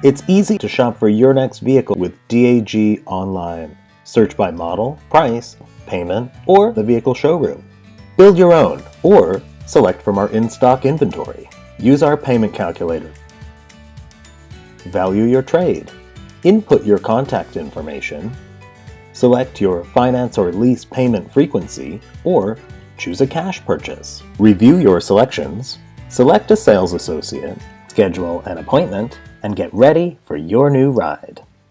It's easy to shop for your next vehicle with DAG online. Search by model, price, payment, or the vehicle showroom. Build your own, or select from our in-stock inventory. Use our payment calculator. Value your trade. Input your contact information. Select your finance or lease payment frequency, or choose a cash purchase. Review your selections. Select a sales associate. Schedule an appointment, and get ready for your new ride.